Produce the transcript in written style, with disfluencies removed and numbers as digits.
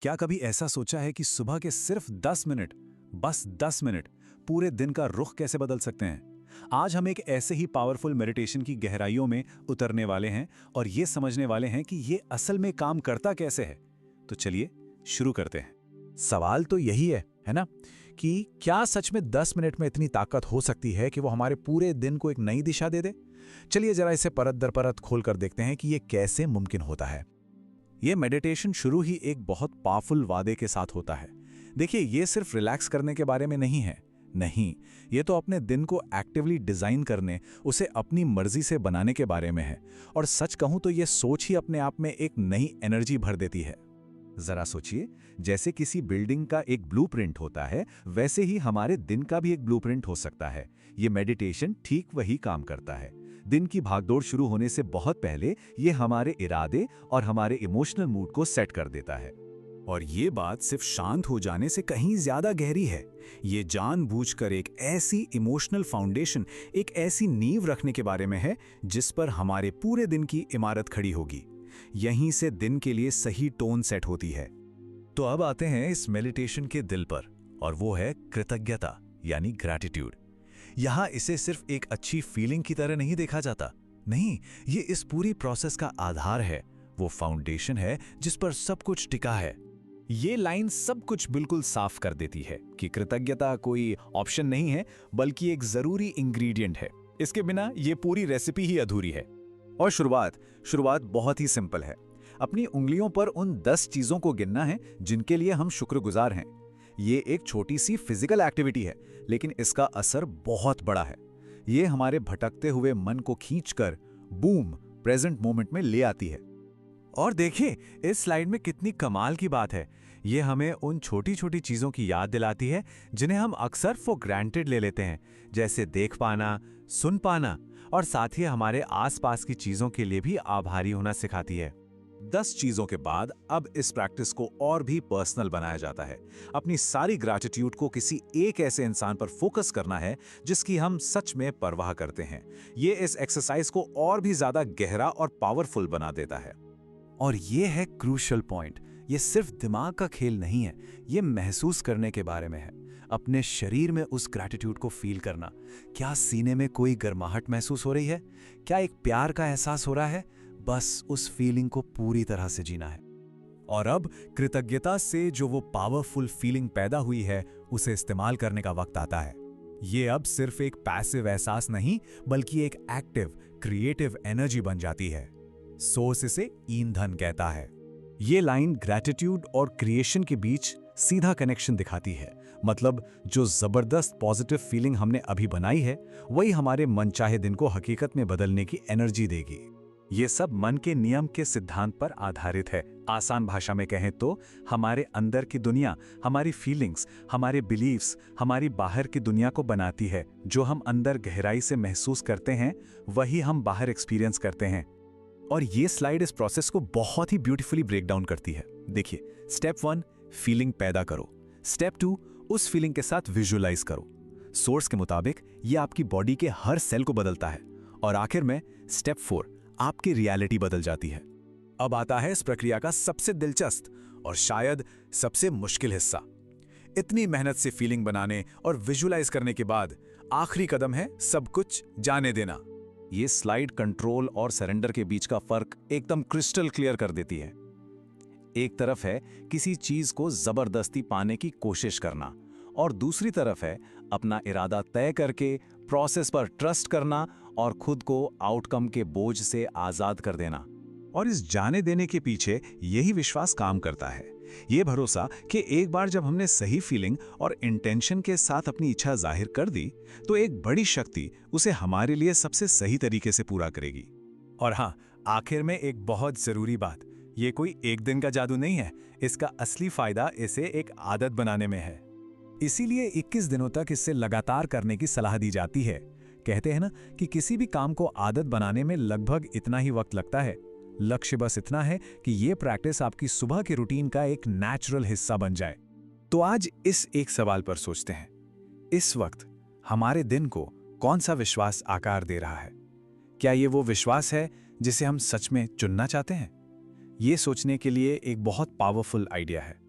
क्या कभी ऐसा सोचा है कि सुबह के सिर्फ 10 मिनट, बस 10 मिनट, पूरे दिन का रुख कैसे बदल सकते हैं? आज हम एक ऐसे ही पावरफुल मेडिटेशन की गहराइयों में उतरने वाले हैं और ये समझने वाले हैं कि ये असल में काम करता कैसे है। तो चलिए शुरू करते हैं। सवाल तो यही है ना, कि क्या सच में 10 मिनट में इतनी ताकत हो सकती है कि वो हमारे पूरे दिन को एक नई दिशा दे दे? चलिए जरा इसे परत दर परत खोलकर देखते हैं कि ये कैसे मुमकिन होता है। ये मेडिटेशन शुरू ही एक बहुत पावरफुल वादे के साथ होता है। देखिए, ये सिर्फ रिलैक्स करने के बारे में नहीं है। नहीं, ये तो अपने दिन को एक्टिवली डिजाइन करने, उसे अपनी मर्जी से बनाने के बारे में है। और सच कहूं तो ये सोच ही अपने आप में एक नई एनर्जी भर देती है। जरा सोचिए, जैसे किसी बिल्डिंग का एक ब्लूप्रिंट होता है, वैसे ही हमारे दिन का भी एक ब्लूप्रिंट हो सकता है। ये मेडिटेशन ठीक वही काम करता है। दिन की भागदौड़ शुरू होने से बहुत पहले ये हमारे इरादे और हमारे इमोशनल मूड को सेट कर देता है। और ये बात सिर्फ शांत हो जाने से कहीं ज्यादा गहरी है। ये जानबूझकर एक ऐसी इमोशनल फाउंडेशन, एक ऐसी नींव रखने के बारे में है जिस पर हमारे पूरे दिन की इमारत खड़ी होगी। यहीं से दिन के लिए सही टोन सेट होती है। तो अब आते हैं इस मेडिटेशन के दिल पर, और वो है कृतज्ञता, यानी ग्रैटिट्यूड। यहां इसे सिर्फ एक अच्छी फीलिंग की तरह नहीं देखा जाता। नहीं, ये इस पूरी प्रोसेस का आधार है, वो फाउंडेशन है जिस पर सब कुछ टिका है। ये लाइन सब कुछ बिल्कुल साफ कर देती है कि कृतज्ञता कोई ऑप्शन नहीं है, बल्कि एक जरूरी इंग्रेडिएंट है। इसके बिना ये पूरी रेसिपी ही अधूरी है। और शुरुआत बहुत ही सिंपल है। अपनी उंगलियों पर उन 10 चीजों को गिनना है जिनके लिए हम शुक्रगुजार हैं। ये एक छोटी सी फिजिकल एक्टिविटी है, लेकिन इसका असर बहुत बड़ा है। ये हमारे भटकते हुए मन को खींचकर बूम, प्रेजेंट मोमेंट में ले आती है। और देखिए, इस स्लाइड में कितनी कमाल की बात है। ये हमें उन छोटी छोटी चीजों की याद दिलाती है जिन्हें हम अक्सर फॉर ग्रांटेड ले लेते हैं, जैसे देख पाना, सुन पाना, और साथ ही हमारे आसपास की चीजों के लिए भी आभारी होना सिखाती है। 10 चीजों के बाद अब इस प्रैक्टिस को और भी पर्सनल बनाया जाता है। अपनी सारी ग्रैटिट्यूड को किसी एक ऐसे इंसान पर फोकस करना है जिसकी हम सच में परवाह करते हैं। ये इस एक्सरसाइज को और भी ज्यादा गहरा और पावरफुल बना देता है। और ये है क्रूशियल पॉइंट। ये सिर्फ दिमाग का खेल नहीं है, ये महसूस करने के बारे में है। अपने शरीर में उस ग्रैटिट्यूड को फील करना। क्या सीने में कोई गर्माहट महसूस हो रही है? क्या एक प्यार का एहसास हो रहा है? बस उस फीलिंग को पूरी तरह से जीना है। और अब कृतज्ञता से जो वो पावरफुल फीलिंग पैदा हुई है, उसे इस्तेमाल करने का वक्त आता है। ये अब सिर्फ एक पैसिव एहसास नहीं, बल्कि एक एक्टिव, क्रिएटिव एनर्जी बन जाती है। सोर्स इसे ईंधन कहता है। ये लाइन ग्रैटिट्यूड और क्रिएशन के बीच सीधा कनेक्शन दिखाती है। मतलब जो जबरदस्त पॉजिटिव फीलिंग हमने अभी बनाई है, वही हमारे मनचाहे दिन को हकीकत में बदलने की एनर्जी देगी। ये सब मन के नियम के सिद्धांत पर आधारित है। आसान भाषा में कहें तो हमारे अंदर की दुनिया, हमारी फीलिंग्स, हमारे बिलीव्स, हमारी बाहर की दुनिया को बनाती है। जो हम अंदर गहराई से महसूस करते हैं, वही हम बाहर एक्सपीरियंस करते हैं। और ये स्लाइड इस प्रोसेस को बहुत ही ब्यूटीफुली ब्रेक डाउन करती है। देखिए, स्टेप 1 फीलिंग पैदा करो। स्टेप 2 उस फीलिंग के साथ विजुअलाइज करो। सोर्स के मुताबिक ये आपकी बॉडी के हर सेल को बदलता है। और आखिर में स्टेप 4 आपकी रियलिटी बदल जाती है। अब आता है इस प्रक्रिया का सबसे दिलचस्प और शायद सबसे मुश्किल हिस्सा। इतनी मेहनत से फीलिंग बनाने और विजुअलाइज करने के बाद आखिरी कदम है सब कुछ जाने देना। ये स्लाइड कंट्रोल और सरेंडर के बीच का फर्क एकदम क्रिस्टल क्लियर कर देती है। एक तरफ है किसी चीज को जबरदस्ती पाने की कोशिश करना, और दूसरी तरफ है अपना इरादा तय करके प्रोसेस पर ट्रस्ट करना और खुद को आउटकम के बोझ से आजाद कर देना। और इस जाने देने के पीछे यही विश्वास काम करता है। ये भरोसा कि एक बार जब हमने सही फीलिंग और इंटेंशन के साथ अपनी इच्छा जाहिर कर दी, तो एक बड़ी शक्ति उसे हमारे लिए सबसे सही तरीके से पूरा करेगी। और हाँ, आखिर में एक बहुत जरूरी बात, ये कोई एक दिन का जादू नहीं है। इसका असली फायदा इसे एक आदत बनाने में है। इसीलिए 21 दिनों तक इससे लगातार करने की सलाह दी जाती है। कहते हैं ना कि किसी भी काम को आदत बनाने में लगभग इतना ही वक्त लगता है। लक्ष्य बस इतना है कि ये प्रैक्टिस आपकी सुबह के रूटीन का एक नेचुरल हिस्सा बन जाए। तो आज इस एक सवाल पर सोचते हैं, इस वक्त हमारे दिन को कौन सा विश्वास आकार दे रहा है? क्या ये वो विश्वास है जिसे हम सच में चुनना चाहते हैं? ये सोचने के लिए एक बहुत पावरफुल आइडिया है।